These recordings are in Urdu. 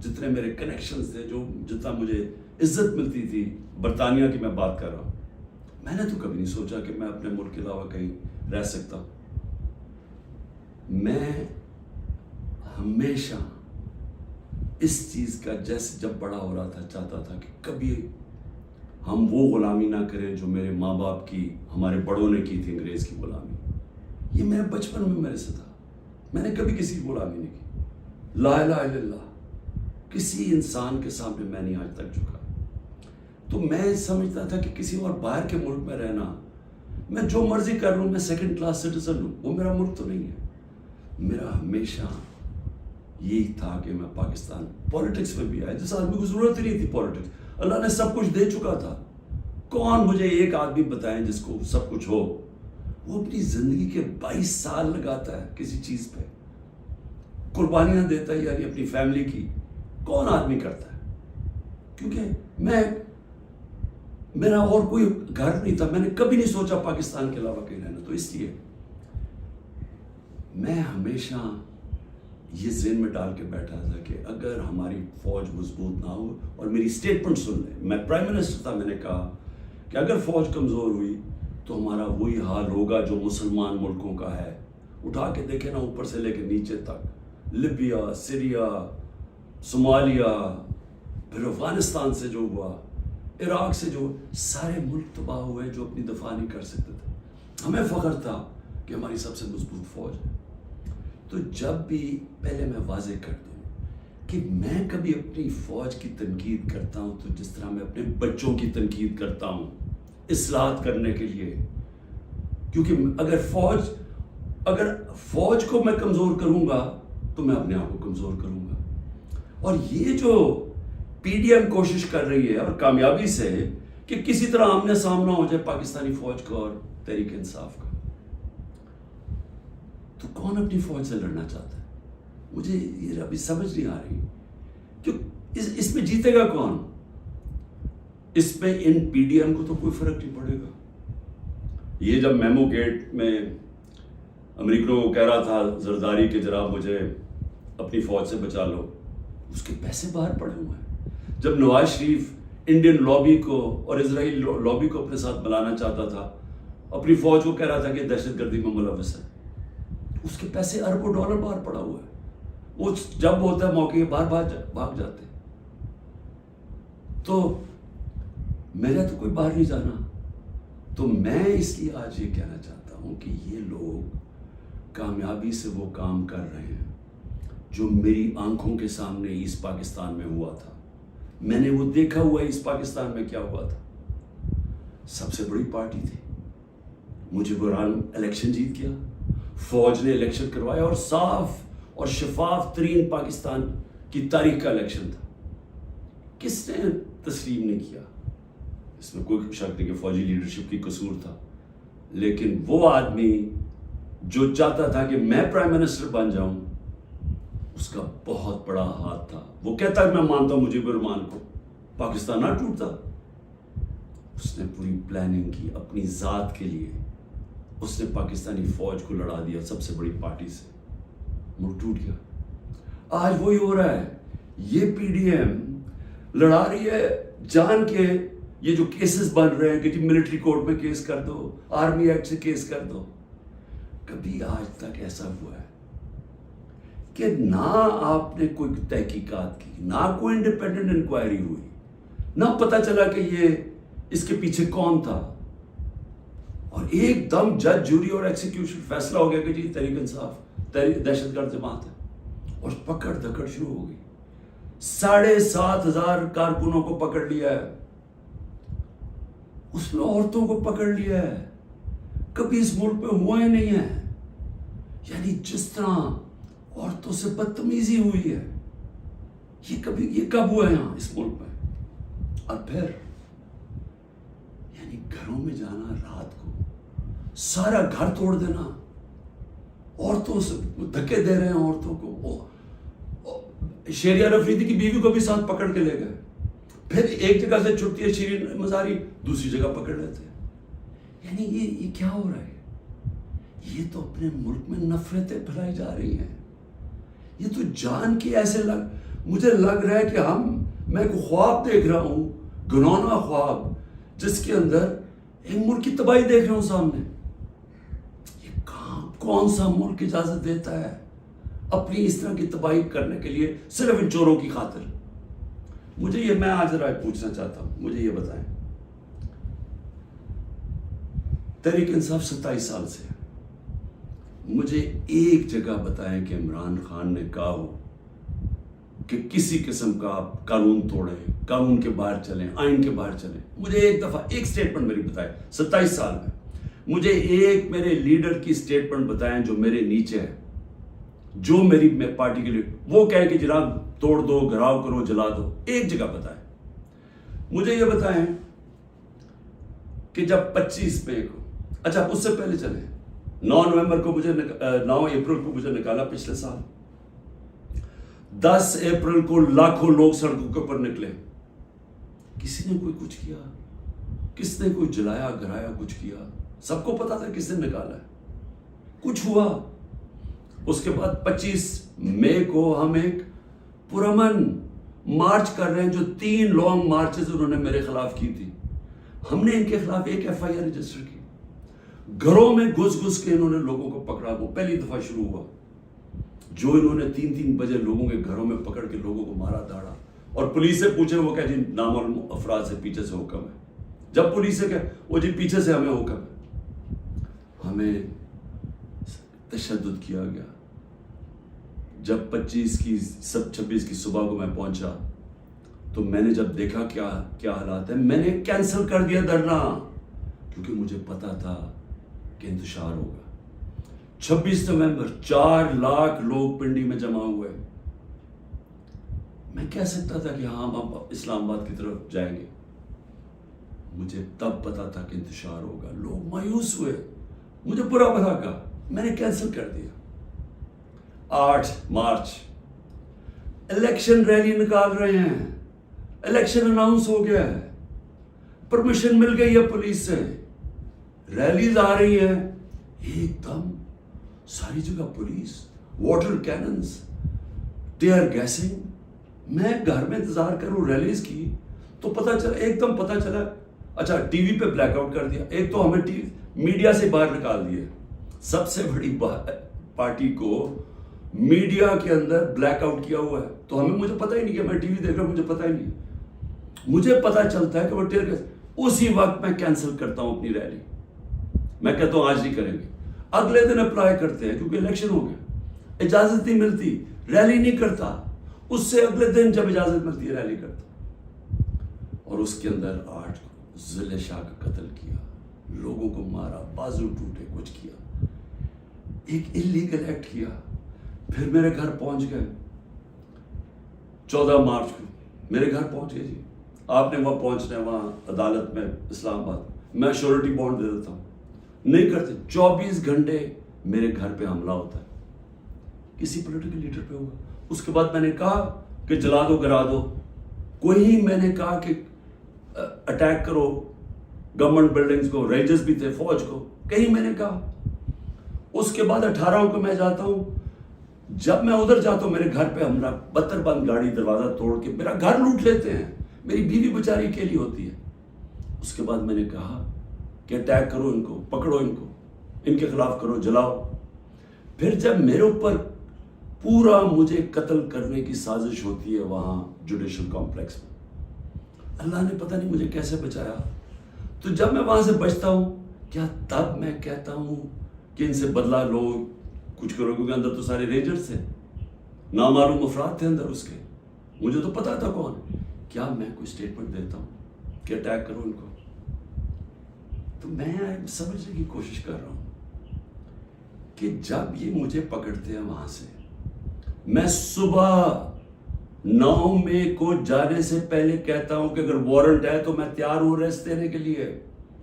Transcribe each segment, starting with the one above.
جتنے میرے کنیکشنز تھے, جو جتنا مجھے عزت ملتی تھی, برطانیہ کی میں بات کر رہا ہوں, میں نے تو کبھی نہیں سوچا کہ میں اپنے ملک کے علاوہ کہیں رہ سکتا ہوں. میں ہمیشہ اس چیز کا جیسے جب بڑا ہو رہا تھا چاہتا تھا کہ کبھی ہم وہ غلامی نہ کریں جو میرے ماں باپ کی, ہمارے بڑوں نے کی تھی, انگریز کی غلامی. یہ میرے بچپن میں میرے سے تھا, میں نے کبھی کسی کی غلامی نہیں کی. لا الہ الا اللہ, کسی انسان کے سامنے میں نہیں آج تک جھکا. تو میں سمجھتا تھا کہ کسی اور باہر کے ملک میں رہنا, میں جو مرضی کر لوں, میں سیکنڈ کلاس سٹیزن ہوں, وہ میرا ملک تو نہیں ہے. میرا ہمیشہ یہی تھا کہ میں پاکستان, پولیٹکس میں بھی آیا جس آدمی کو ضرورت ہی نہیں تھی پولیٹکس, اللہ نے سب کچھ دے چکا تھا. کون مجھے ایک آدمی بتائیں جس کو سب کچھ ہو, وہ اپنی زندگی کے 22 سال لگاتا ہے کسی چیز پہ, قربانیاں دیتا ہے, یعنی اپنی فیملی کی. کون آدمی کرتا ہے؟ کیونکہ میرا اور کوئی گھر نہیں تھا, میں نے کبھی نہیں سوچا پاکستان کے علاوہ کہیں رہنا. تو اس لیے میں ہمیشہ یہ ذہن میں ڈال کے بیٹھا تھا کہ اگر ہماری فوج مضبوط نہ ہو, اور میری اسٹیٹمنٹ سن لیں, میں پرائم منسٹر تھا, میں نے کہا کہ اگر فوج کمزور ہوئی تو ہمارا وہی حال ہوگا جو مسلمان ملکوں کا ہے. اٹھا کے دیکھیں نا, اوپر سے لے کے نیچے تک, لیبیا, سیریا, صومالیہ, پھر افغانستان سے جو ہوا, عراق سے جو, سارے ملک تباہ ہوئے جو اپنی دفاع نہیں کر سکتے تھے. ہمیں فخر تھا کہ ہماری سب سے مضبوط فوج ہے. تو جب بھی, پہلے میں واضح کر دوں کہ میں کبھی اپنی فوج کی تنقید کرتا ہوں تو جس طرح میں اپنے بچوں کی تنقید کرتا ہوں اصلاحات کرنے کے لیے. کیونکہ اگر فوج کو میں کمزور کروں گا تو میں اپنے آپ کو کمزور کروں گا. اور یہ جو پی ڈی ایم کوشش کر رہی ہے, اور کامیابی سے, کہ کسی طرح آمنے سامنا ہو جائے پاکستانی فوج کا اور تحریک انصاف کا, تو کون اپنی فوج سے لڑنا چاہتا ہے؟ مجھے یہ ابھی سمجھ نہیں آ رہی کہ اس میں جیتے گا کون؟ اس پہ ان پی ڈی ایم کو تو کوئی فرق نہیں پڑے گا. یہ جب میمو گیٹ میں امریکہ کو کہہ رہا تھا زرداری کہ جناب مجھے اپنی فوج سے بچا لو, اس کے پیسے باہر پڑے ہوئے ہیں. جب نواز شریف انڈین لابی کو اور اسرائیل لابی کو اپنے ساتھ بلانا چاہتا تھا, اپنی فوج کو کہہ رہا تھا کہ دہشت گردی میں ملوث ہے, اس کے پیسے اربوں ڈالر باہر پڑا ہوا ہے. وہ جب ہوتا ہے موقع باہر بھاگ جاتے. تو میرا تو کوئی باہر نہیں جانا. تو میں اس لیے آج یہ کہنا چاہتا ہوں کہ یہ لوگ کامیابی سے وہ کام کر رہے ہیں جو میری آنکھوں کے سامنے ایسٹ پاکستان میں ہوا تھا. میں نے وہ دیکھا ہوا ایسٹ پاکستان میں کیا ہوا تھا. سب سے بڑی پارٹی تھی, مجھے بہرحال الیکشن جیت گیا, فوج نے الیکشن کروایا, اور صاف اور شفاف ترین پاکستان کی تاریخ کا الیکشن تھا. کس نے تسلیم نہیں کیا؟ اس میں کوئی شک نہیں کہ فوجی لیڈرشپ کی قصور تھا, لیکن وہ آدمی جو چاہتا تھا کہ میں پرائم منسٹر بن جاؤں, اس کا بہت بڑا ہاتھ تھا. وہ کہتا ہے میں مانتا ہوں مجھے برمان کو, پاکستان نہ ٹوٹتا. اس نے پوری پلاننگ کی اپنی ذات کے لیے, اس نے پاکستانی فوج کو لڑا دیا سب سے بڑی پارٹی سے, ملک ٹوٹ گیا. آج وہی ہو رہا ہے. یہ پی ڈی ایم لڑا رہی ہے جان کے, یہ جو کیسز بن رہے ہیں کہ جی ملٹری کورٹ میں کیس کر دو, آرمی ایکٹ سے کیس کر دو. کبھی آج تک ایسا ہوا ہے کہ نہ آپ نے کوئی تحقیقات کی, نہ کوئی انڈیپینڈنٹ انکوائری ہوئی, نہ پتہ چلا کہ یہ اس کے پیچھے کون تھا, اور ایک دم جج, جوری اور ایکسیکیوشن فیصلہ ہو گیا کہ جی تحریک انصاف دہشت گرد جماعت ہے, اور پکڑ دھکڑ شروع ہو گئی. 7,500 کارکنوں کو پکڑ لیا ہے, اس میں عورتوں کو پکڑ لیا ہے. کبھی اس ملک میں ہوا ہی نہیں ہے. یعنی جس طرح عورتوں سے بدتمیزی ہوئی ہے, یہ کب ہوا ہے یہاں اس ملک میں؟ اور پھر یعنی گھروں میں جانا رات کو, سارا گھر توڑ دینا, عورتوں سے دھکے دے رہے ہیں عورتوں کو. شیریہ رفریدی کی بیوی کو بھی ساتھ پکڑ کے لے گئے, پھر ایک جگہ سے چھٹتی ہے شیرین مزاری, دوسری جگہ پکڑ لیتے ہیں. یعنی یہ کیا ہو رہا ہے؟ یہ تو اپنے ملک میں نفرتیں پھیلائی جا رہی ہیں. یہ تو جان کی ایسے مجھے لگ رہا ہے کہ میں کو خواب دیکھ رہا ہوں، گھنونا خواب، جس کے اندر ایک ملک کی تباہی دیکھ رہا ہوں سامنے۔ یہ کون سا ملک اجازت دیتا ہے اپنی اس طرح کی تباہی کرنے کے لیے صرف ان چوروں کی خاطر؟ میں آج ذرا پوچھنا چاہتا ہوں، مجھے یہ بتائیں، تحریک انصاف 27 سال سے ہے، مجھے ایک جگہ بتائیں کہ عمران خان نے کہا ہو کہ کسی قسم کا آپ قانون توڑیں، قانون کے باہر چلیں، آئین کے باہر چلیں؟ مجھے ایک دفعہ ایک سٹیٹمنٹ میری بتائیں 27 سال میں، مجھے ایک میرے لیڈر کی سٹیٹمنٹ بتائیں جو میرے نیچے ہے، جو میری پارٹی کے لیے وہ کہے کہ جناب توڑ دو، گھراؤ کرو، جلا دو۔ ایک جگہ بتائیں۔ مجھے یہ بتائیں کہ جب 25 مئی کو، اچھا اس سے پہلے چلیں، 9 نومبر کو 9 اپریل کو مجھے نکالا پچھلے سال، 10 اپریل کو لاکھوں لوگ سڑکوں کے اوپر نکلے، کسی نے کوئی کچھ کیا؟ کس نے کوئی جلایا گھرایا کچھ کیا؟ سب کو پتا تھا کس نے نکالا ہے، کچھ ہوا؟ اس کے بعد 25 مئی کو ہم ایک پرامن مارچ کر رہے ہیں، جو 3 لانگ مارچز انہوں نے میرے خلاف کی تھی، ہم نے ان کے خلاف ایک FIR رجسٹر کی، گھروں میں گھس کے انہوں نے لوگوں کو پکڑا، وہ پہلی دفعہ شروع ہوا، جو انہوں نے 3 بجے لوگوں کے گھروں میں پکڑ کے لوگوں کو مارا داڑا، اور پولیس سے پوچھے وہ کہ جی نامعلوم افراد سے پیچھے سے حکم ہے، جب پولیس سے کہ وہ جی پیچھے سے ہمیں حکم ہے، ہمیں تشدد کیا گیا۔ جب 26 کی صبح کو میں پہنچا تو میں نے جب دیکھا کیا حالات ہیں، میں نے کینسل کر دیا دھرنا، کیونکہ مجھے پتا تھا کہ انتشار ہوگا۔ 26 نومبر 4 لاکھ لوگ پنڈی میں جمع ہوئے، میں کہہ سکتا تھا کہ ہاں ہم اسلام آباد کی طرف جائیں گے، مجھے تب پتا تھا کہ انتشار ہوگا، لوگ مایوس ہوئے، مجھے برا بھلا کہا، میں نے کینسل کر دیا۔ 8 مارچ الیکشن ریلی نکال رہے ہیں، الیکشن اناؤنس ہو گیا ہے، پرمیشن مل گئی ہے پولیس سے، ریلیز آ رہی ہیں، ایک دم ساری جگہ police, water cannons, tear gassing. میں گھر میں انتظار کروں ریلیز کی تو ایک دم پتہ چلا، اچھا ٹی وی پہ بلیک آؤٹ کر دیا، ایک تو ہمیں میڈیا سے باہر نکال دیا، سب سے بڑی پارٹی کو میڈیا کے اندر بلیک آؤٹ کیا ہوا ہے، تو مجھے پتہ ہی نہیں کہ میں ٹی وی دیکھ رہا ہوں، مجھے پتہ ہی نہیں، مجھے پتہ چلتا ہے کہ وہ ٹیئر گیس، اسی وقت میں کینسل کرتا ہوں اپنی ریلی، میں کہتا ہوں آج نہیں کریں گے، اگلے دن اپلائی کرتے ہیں کیونکہ الیکشن ہو گیا، اجازت نہیں ملتی، ریلی نہیں کرتا، اس سے اگلے دن جب اجازت ملتی ہے ریلی کرتا، اور اس کے اندر 8 کو ضلع شاہ کا قتل کیا، لوگوں کو مارا، بازو ٹوٹے، کچھ کیا، ایک انلیگل ایکٹ کیا، پھر میرے گھر پہنچ گئے 14 مارچ کو میرے گھر پہنچ گئے جی، آپ نے وہاں پہنچنا ہے، وہاں عدالت میں اسلام آباد، میں شیورٹی بانڈ دے دیتا ہوں، نہیں کرتے، 24 گھنٹے میرے گھر پہ حملہ ہوتا ہے، کسی پولیٹیکل لیڈر پہ ہوگا، اس کے بعد میں نے کہا کہ جلا دو گرا دو، کوئی میں نے کہا کہ اٹیک کرو گورنمنٹ بلڈنگز کو، رینجرز بھی تھے، فوج کو، کہیں میں نے کہا۔ اس کے بعد 18 کو میں جاتا ہوں، جب میں ادھر جاتا ہوں میرے گھر پہ حملہ، 72 بند گاڑی دروازہ توڑ کے میرا گھر لوٹ لیتے ہیں، میری بیوی بیچاری اکیلی ہوتی ہے۔ اس کے بعد میں نے کہا کہ اٹیک کرو ان کو، پکڑو ان کو، ان کے خلاف کرو، جلاؤ۔ پھر جب میرے اوپر پورا مجھے قتل کرنے کی سازش ہوتی ہے وہاں جوڈیشل کمپلیکس میں، اللہ نے پتہ نہیں مجھے کیسے بچایا۔ تو جب میں وہاں سے بچتا ہوں، کیا تب میں کہتا ہوں کہ ان سے بدلہ لو، کچھ کرو، کیونکہ اندر تو سارے رینجرز تھے، نامعلوم افراد تھے اندر اس کے، مجھے تو پتا تھا کون، کیا میں کوئی سٹیٹمنٹ دیتا ہوں کہ اٹیک کرو ان کو؟ تو میں سمجھنے کی کوشش کر رہا ہوں کہ جب یہ مجھے پکڑتے ہیں وہاں سے، میں صبح 9 مئی کو جانے سے پہلے کہتا ہوں کہ اگر وارنٹ ہے تو میں تیار ہوں ریسٹ دینے کے لیے،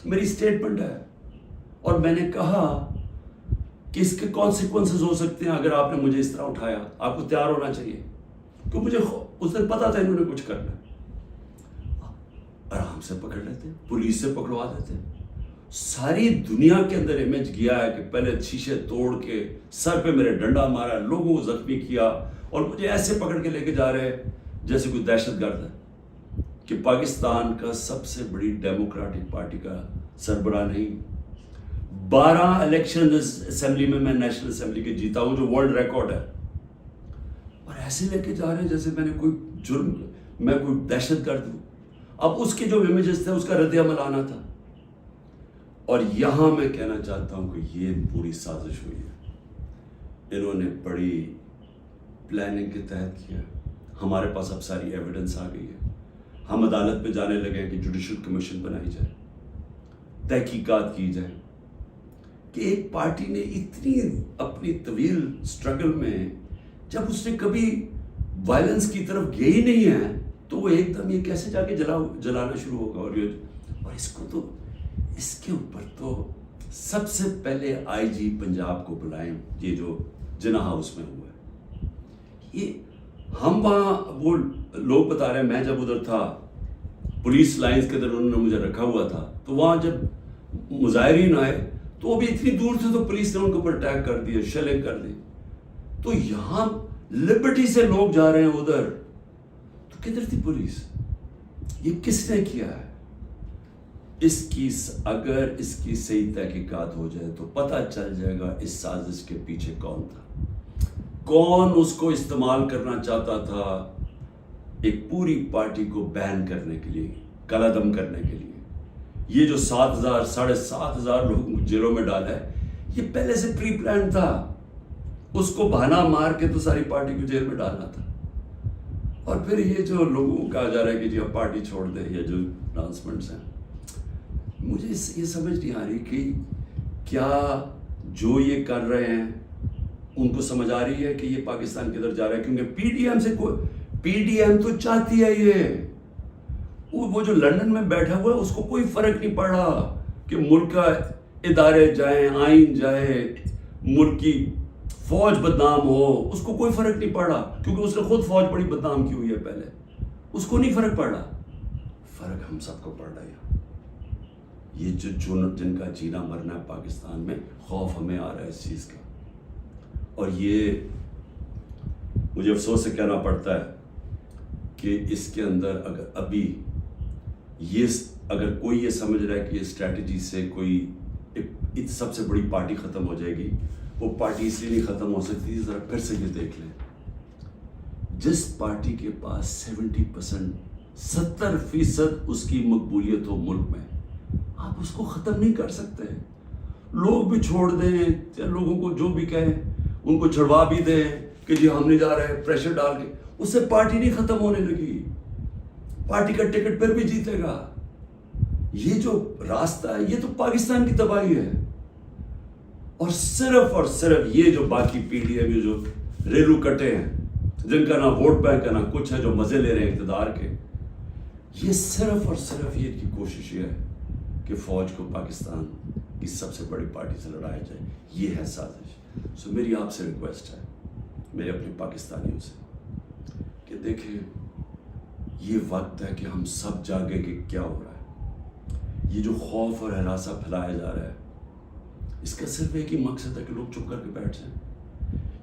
میری سٹیٹمنٹ ہے، اور میں نے کہا کہ اس کے کانسیکوینسز ہو سکتے ہیں اگر آپ نے مجھے اس طرح اٹھایا، آپ کو تیار ہونا چاہیے، کیونکہ مجھے اس دن پتا تھا انہوں نے کچھ کرنا ہے۔ آرام سے پکڑ لیتے، پولیس سے پکڑوا دیتے، ساری دنیا کے اندر امیج گیا ہے کہ پہلے شیشے توڑ کے سر پہ میرے ڈنڈا مارا، لوگوں کو زخمی کیا، اور مجھے ایسے پکڑ کے لے کے جا رہے ہیں جیسے کوئی دہشت گرد ہے کہ پاکستان کا سب سے بڑی ڈیموکریٹک پارٹی کا سربراہ نہیں. 12 الیکشن اسمبلی میں نیشنل اسمبلی کے جیتا ہوں جو ورلڈ ریکارڈ ہے, اور ایسے لے کے جا رہے ہیں جیسے میں نے کوئی جرم, میں کوئی دہشت گرد ہوں. اب اس کے جو امیجز تھے اس کا رد عمل آنا تھا. اور یہاں میں کہنا چاہتا ہوں کہ یہ پوری سازش ہوئی ہے, انہوں نے بڑی پلاننگ کے تحت کیا. ہمارے پاس اب ساری ایویڈنس آ گئی ہے, ہم عدالت پہ جانے لگے ہیں کہ جوڈیشل کمیشن بنائی جائے, تحقیقات کی جائے کہ ایک پارٹی نے اتنی اپنی طویل سٹرگل میں جب اس نے کبھی وائلنس کی طرف گئی ہی نہیں ہے تو وہ ایک دم یہ کیسے جا کے جلانا شروع ہوگا. اور اس کو تو اس کے اوپر تو سب سے پہلے آئی جی پنجاب کو بلائیں, یہ جو جناح ہاؤس میں ہوا ہے. یہ ہم وہاں وہ لوگ بتا رہے ہیں, میں جب ادھر تھا پولیس لائنز کے اندر انہوں نے مجھے رکھا ہوا تھا, تو وہاں جب مظاہرین آئے تو وہ بھی اتنی دور تھے تو پولیس نے ان کے اوپر اٹیک کر دیا, شیلنگ کر دی. تو یہاں لبرٹی سے لوگ جا رہے ہیں ادھر, تو کدھر تھی پولیس؟ یہ کس نے کیا ہے؟ اگر اس کی صحیح تحقیقات ہو جائے تو پتہ چل جائے گا اس سازش کے پیچھے کون تھا, کون اس کو استعمال کرنا چاہتا تھا ایک پوری پارٹی کو بین کرنے کے لیے, قلعدم کرنے کے لیے. یہ جو 7,000 لوگ جیلوں میں ڈالا ہے, یہ پہلے سے پری پلان تھا. اس کو بہانا مار کے تو ساری پارٹی کو جیل میں ڈالنا تھا. اور پھر یہ جو لوگوں کو کہا جا رہا ہے کہ جی اب پارٹی چھوڑ دیں, یا جو اناؤنسمنٹس ہیں, مجھے یہ سمجھ نہیں آ رہی کہ کیا جو یہ کر رہے ہیں ان کو سمجھ آ رہی ہے کہ یہ پاکستان کدھر جا رہا ہے. کیونکہ پی ڈی ایم تو چاہتی ہے یہ, وہ جو لندن میں بیٹھا ہوا ہے اس کو کوئی فرق نہیں پڑ رہا کہ ملک کا ادارے جائیں, آئین جائے, ملک کی فوج بدنام ہو, اس کو کوئی فرق نہیں پڑ رہا. کیونکہ اس نے خود فوج بڑی بدنام کی ہوئی ہے پہلے, اس کو نہیں فرق پڑ رہا. فرق ہم سب کو پڑ رہا ہے. یہ جن کا جینا مرنا ہے پاکستان میں, خوف ہمیں آ رہا ہے اس چیز کا. اور یہ مجھے افسوس سے کہنا پڑتا ہے کہ اس کے اندر اگر کوئی یہ سمجھ رہا ہے کہ یہ اسٹریٹجی سے کوئی سب سے بڑی پارٹی ختم ہو جائے گی, وہ پارٹی اس لیے نہیں ختم ہو سکتی. ذرا پھر سے یہ دیکھ لیں, جس پارٹی کے پاس 70% اس کی مقبولیت ہو ملک میں, آپ اس کو ختم نہیں کر سکتے. لوگ بھی چھوڑ دیں, لوگوں کو جو بھی کہیں ان کو چھڑوا بھی دیں کہ جی ہم نہیں جا رہے, پریشر ڈال کے, اس سے پارٹی نہیں ختم ہونے لگی. پارٹی کا ٹکٹ پھر بھی جیتے گا. یہ جو راستہ ہے یہ تو پاکستان کی تباہی ہے. اور صرف یہ جو باقی پیڑھی ہے, جو ریلو کٹے ہیں, جن کا نہ ووٹ بینک ہے نہ کچھ ہے, جو مزے لے رہے ہیں اقتدار کے, یہ صرف یہ کی کوشش یہ ہے کہ فوج کو پاکستان کی سب سے بڑی پارٹی سے لڑایا جائے. یہ ہے سازش. سو میری آپ سے ریکویسٹ ہے, میرے اپنے پاکستانیوں سے, کہ دیکھیں یہ وقت ہے کہ ہم سب جاگیں کہ کیا ہو رہا ہے. یہ جو خوف اور ہراساں پھیلایا جا رہا ہے, اس کا صرف ایک ہی مقصد ہے کہ لوگ چپ کر کے بیٹھ جائیں.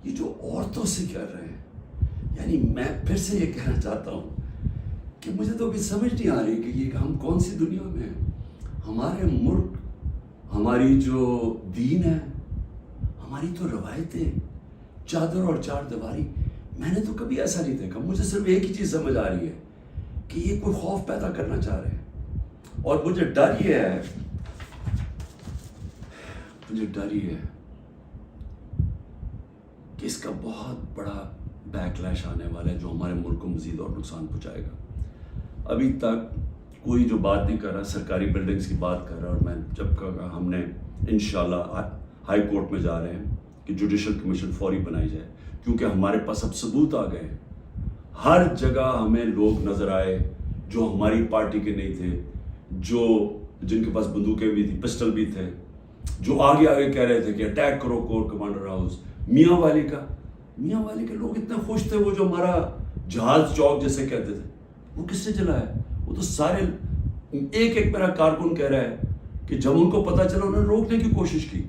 یہ جو عورتوں سے کر رہے ہیں, یعنی میں پھر سے یہ کہنا چاہتا ہوں کہ مجھے تو ابھی سمجھ نہیں آ رہی کہ یہ ہم کون سی دنیا میں ہیں. ہمارے ملک, ہماری جو دین ہے, ہماری تو روایتیں, چادر اور چار دیواری, میں نے تو کبھی ایسا نہیں دیکھا. مجھے صرف ایک ہی چیز سمجھ آ رہی ہے کہ یہ کوئی خوف پیدا کرنا چاہ رہے ہیں. اور مجھے ڈر یہ ہے کہ اس کا بہت بڑا بیک لیش آنے والا ہے جو ہمارے ملک کو مزید اور نقصان پہنچائے گا. ابھی تک کوئی جو بات نہیں کر رہا, سرکاری بلڈنگز کی بات کر رہا, اور میں جب کہا ہم نے انشاءاللہ ہائی کورٹ میں جا رہے ہیں کہ جوڈیشل کمیشن فوری بنائی جائے, کیونکہ ہمارے پاس اب ثبوت آ گئے. ہر جگہ ہمیں لوگ نظر آئے جو ہماری پارٹی کے نہیں تھے, جن کے پاس بندوقیں بھی تھیں, پسٹل بھی تھے, جو آگے کہہ رہے تھے کہ اٹیک کرو کور کمانڈر ہاؤس. میاں والی کے لوگ اتنے خوش تھے, وہ جو ہمارا جہاز چوک جیسے کہتے تھے, وہ کس سے چلا ہے؟ وہ تو سارے ایک میرا کارکن کہہ رہا ہے کہ جب ان کو پتا چلا انہوں نے روکنے کی کوشش کی.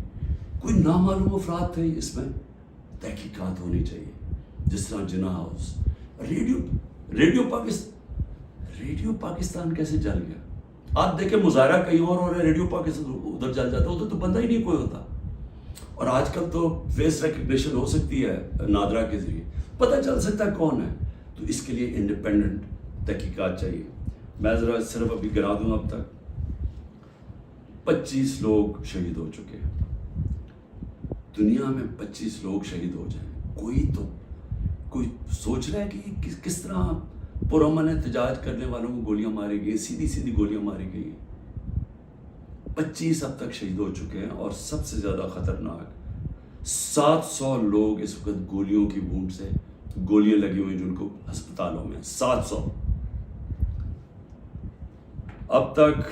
کوئی نامعلوم افراد تھے. اس میں تحقیقات ہونی چاہیے. جس طرح جناح ہاؤس، ریڈیو پاکستان کیسے جل گیا؟ آپ دیکھیں مظاہرہ کہیں اور ہو رہا ہے، ریڈیو پاکستان ادھر جل جاتا ہے، ادھر تو بندہ ہی نہیں کوئی ہوتا. اور آج کل تو فیس ریکگنیشن ہو سکتی ہے نادرا کے ذریعے، پتہ چل سکتا ہے کون ہے. تو اس کے لیے انڈیپینڈنٹ تحقیقات چاہیے. میں ذرا صرف ابھی گرا دوں، اب تک 25 لوگ شہید ہو چکے ہیں. دنیا میں 25 لوگ شہید ہو جائیں، کوئی سوچ رہا ہے کہ کس طرح پرامن احتجاج کرنے والوں کو گولیاں ماری گئی، سیدھی گولیاں ماری گئی ہیں. 25 اب تک شہید ہو چکے ہیں، اور سب سے زیادہ خطرناک 700 لوگ اس وقت گولیوں کی وونڈ سے، گولیاں لگی ہوئی جن کو ہسپتالوں میں 700. اب تک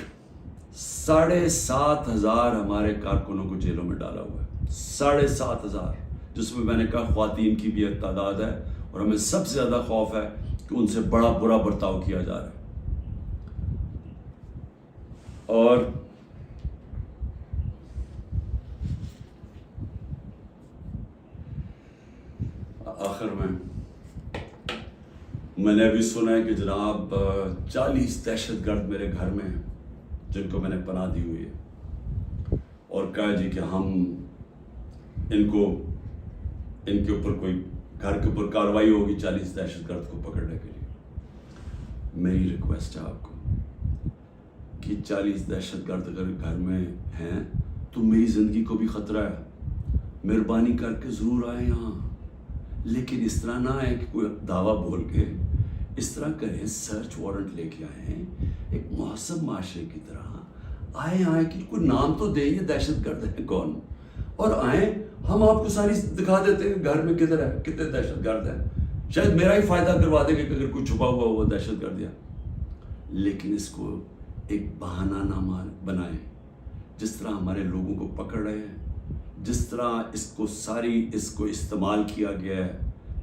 7,500 ہمارے کارکنوں کو جیلوں میں ڈالا ہوا ہے، 7,500، جس میں میں نے کہا خواتین کی بھی ایک تعداد ہے، اور ہمیں سب سے زیادہ خوف ہے کہ ان سے بڑا برا برتاؤ کیا جا رہا ہے. اور آخر میں نے ابھی سنا ہے کہ جناب 40 دہشت گرد میرے گھر میں ہیں جن کو میں نے پناہ دی ہوئی ہے، اور کہا جی کہ ہم ان کے اوپر کوئی گھر کے اوپر کارروائی ہوگی 40 دہشت گرد کو پکڑنے کے لیے. میری ریکویسٹ ہے آپ کو کہ 40 دہشت گرد اگر گھر میں ہیں تو میری زندگی کو بھی خطرہ ہے، مہربانی کر کے ضرور آئیں یہاں. لیکن اس طرح نہ آئے کہ کوئی دعویٰ بول کے، اس طرح کریں سرچ وارنٹ لے کے آئیں ایک مہذب معاشرے کی طرح. آئیں کہ کوئی نام تو دیں یہ دہشت گرد ہے کون، اور آئیں ہم آپ کو ساری دکھا دیتے ہیں گھر میں کدھر ہے، کتنے دہشت گرد ہیں. شاید میرا ہی فائدہ کروا دیں گے کہ اگر کوئی چھپا ہوا وہ دہشت گرد ہے. لیکن اس کو ایک بہانہ نہ بنائیں. جس طرح ہمارے لوگوں کو پکڑ رہے ہیں، جس طرح اس کو استعمال کیا گیا ہے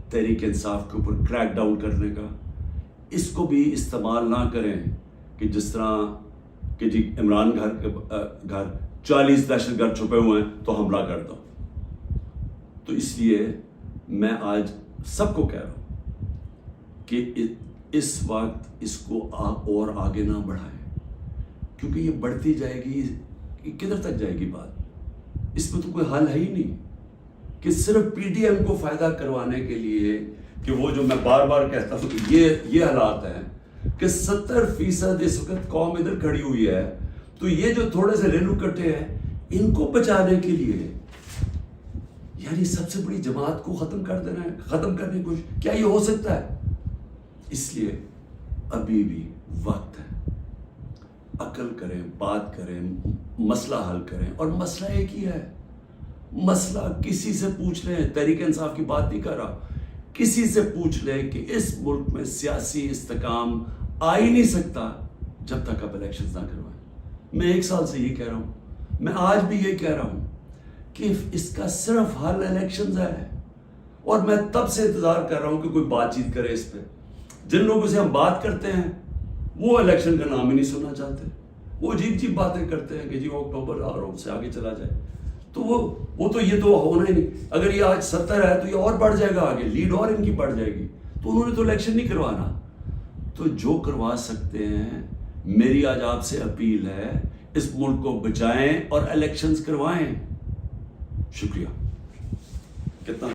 تحریک انصاف کے اوپر کریک ڈاؤن کرنے کا، اس کو بھی استعمال نہ کریں کہ جس طرح کہ جی عمران گھر 40 دہشت گرد چھپے ہوئے ہیں تو حملہ کر دو. تو اس لیے میں آج سب کو کہہ رہا ہوں کہ اس وقت اس کو اور آگے نہ بڑھائیں، کیونکہ یہ بڑھتی جائے گی، کدھر تک جائے گی بات؟ اس میں تو کوئی حل ہے ہی نہیں کہ صرف پی ڈی ایم کو فائدہ کروانے کے لیے، کہ وہ جو میں بار بار کہتا ہوں کہ یہ حالات ہیں کہ 70% اس وقت قوم ادھر کھڑی ہوئی ہے، تو یہ جو تھوڑے سے ریلو کٹے ہیں ان کو بچانے کے لیے یعنی سب سے بڑی جماعت کو ختم کر دینا ہے، ختم کرنے کی کوشش، کیا یہ ہو سکتا ہے؟ اس لیے ابھی بھی وقت ہے، عقل کریں، بات کریں، مسئلہ حل کریں. اور مسئلہ ایک ہی ہے، مسئلہ کسی سے پوچھ لیں، تحریک انصاف کی بات نہیں کر رہا، کسی سے پوچھ لیں کہ اس ملک میں سیاسی استحکام آ ہی نہیں سکتا جب تک آپ الیکشنز نہ کروائیں. میں 1 سال سے یہ کہہ رہا ہوں، میں آج بھی یہ کہہ رہا ہوں کہ اس کا صرف حل الیکشنز ہے. اور میں تب سے انتظار کر رہا ہوں کہ کوئی بات چیت کرے اس پہ. جن لوگوں سے ہم بات کرتے ہیں وہ الیکشن کا نام ہی نہیں سننا چاہتے، وہ عجیب باتیں کرتے ہیں کہ جی اکتوبر اور سے آگے چلا جائے. تو وہ تو یہ تو ہونا ہی نہیں. اگر یہ آج 70 ہے تو یہ اور بڑھ جائے گا، آگے لیڈ اور ان کی بڑھ جائے گی. تو انہوں نے تو الیکشن نہیں کروانا. تو جو کروا سکتے ہیں، میری آج آپ سے اپیل ہے، اس ملک کو بچائیں اور الیکشنز کروائیں. شکریہ. کتنا